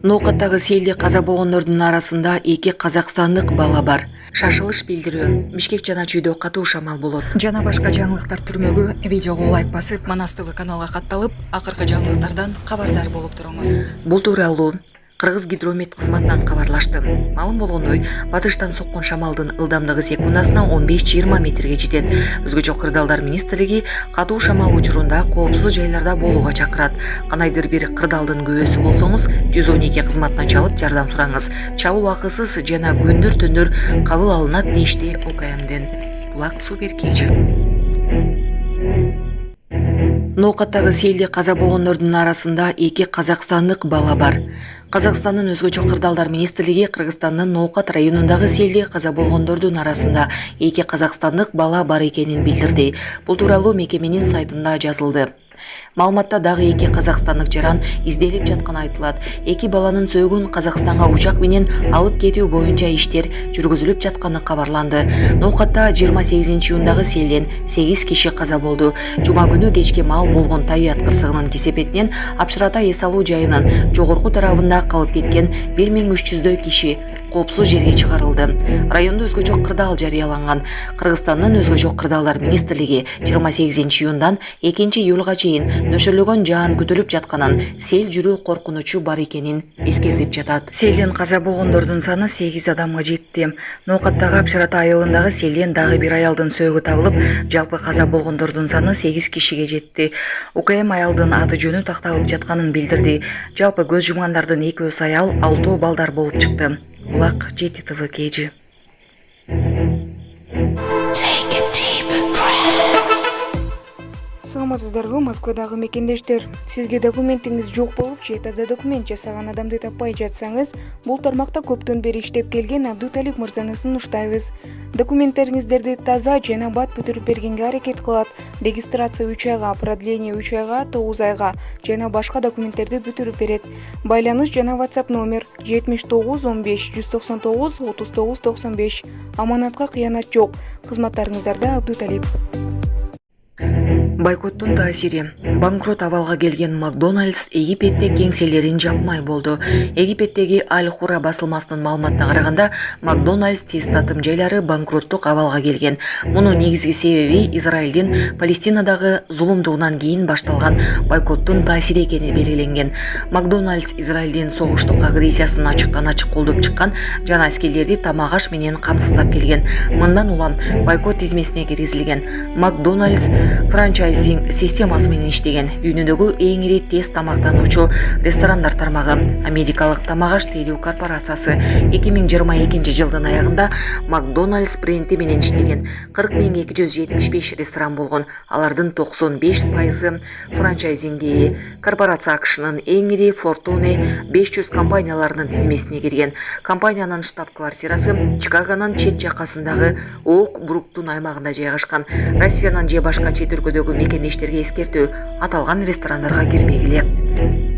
Ноокаттагы селде каза болгондордун арасында 2 казакстандык бала бар. Шашылыш билдирүү. Бишкек жана Чүйдө катуу шамал болот. Жана башка жаңылыктар түрмөгү видеого лайк басып, Манас ТВ каналга катталып, акыркы жаңылыктардан кабардар болуп туруңуз. Бул тууралуу Кыргыз гидромет кызматынан кабарлашты. Маалым болгондой, батыштан соккон шамалдын ылдамдыгы секундасына 15-20 метрге жетет. Өзгөчө кырдаалдар министрлиги катуу шамал учурунда коопсуз жайларда болууга чакырат. Кандайдыр бир кырдаалдын күбөсү болсоңуз, 112 кызматына чалып жардам сураңыз. Чалуу акысыз жана күндөр түндөр кабыл алынат дешти ОКМден. Булак супер кежи. Ноокаттагы селде каза болгондордун арасында 2 казакстандык бала бар. Казакстандын өзгөчө кырдаалдар министрлиги Кыргызстандын Ноокат районундагы селде каза болгондордун арасында 2 казакстандык бала бар экенин билдирди. Бул тууралуу мекеменин сайтында жазылды. Маалыматта дагы 2 казакстандык жаран изделип жатканы айтылат. 2 баланын сөөгүн Казакстанга учак менен алып кетүү боюнча иштер жүргүзүлүп жатканы кабарланды. Ноокатта 28-июндагы селден 8 киши каза болду. Жума күнү кечке мал болгон табият кырсыгынын кесепетинен Апшырата эс алуу жайынын жогорку тарабында калып кеткен 1300дөй киши коопсуз жерге чыгарылды. Райондо өзгөчө кырдаал жарыяланган. Кыргызстандын өзгөчө кырдаалдар министрлиги 28-июндан 2-июлга чейин нөшөрлөгөн жаан күтүлүп жатканын, сел жүрүү коркунучу бар экенин эскертип жатат. Селден каза болгондордун саны 8 адамга жетти. Ноокаттагы Апшырата айылындагы селден дагы бир аялдын сөөгү табылып, жалпы каза болгондордун саны 8 кишиге жетти. УКМ аялдын аты жөнү такталып жатканын билдирди. Жалпы көз жумгандардын 2 аял, 6 балдар болуп чыкты. Булак ЖТТВ кежи. Саламатсыздарбы, Москвадагы мекендештер. Сизге документиңиз жок болуп же таза документ жасаган адамды таппай жатсаңыз, бул тармакта көптөн бери иштеп келген Абдуталип мырзаны сунуштайбыз. Документтериңиздерди таза жана бат бүтүрүп бергенге аракет кылат. Регистрация 3 айга, продление 3 айга, 9 айга жана башка документтерди бүтүрүп берет. Байланыш жана WhatsApp номер 79 15 199 39 95. Аманатка кыянат жок. Кызматтарыңыздарда Абдуталип. Бойкоттун таасири. Банкрот абалга келген Макдональдс Египетте кеңселерин жапмай болду. Египеттеги Аль-Хура басылмасынын маалыматына караганда, Макдональдс тез татым жайлары банкроттук абалга келген. Мунун негизги себеби Израилдин Палестинадагы зулумдугунан кийин башталган бойкоттун таасири экени белгиленген. Макдональдс Израилдин согуштук агрессиясын ачыктан-ачык колдоп чыккан жана аскерлерди тамак аш менен камсыздап келген. Мындан улам бойкот тизмесине киргизилген. Макдональдс франчайзинг системасы менен иштеген. Дүйнөдөгү эң ири тез тамактануучу ресторандар тармагы Америкалык тамак аш тейлөө корпорациясы 2022 жылдын аягында Макдональдс бренди менен иштеген. 40 275 ресторан болгон. Алардын 95% франчайзингге корпорация акшынын эң ири Fortune 500 компанияларынын тизмесине кирген. Компаниянын штаб-квартирасы Чикагонун чет жакасындагы Оук-Бруктун аймагында жайгашкан. Россиянын же башка чет өлкөдөгү мекендештерге эскертүү: аталган ресторандарга кирмегиле.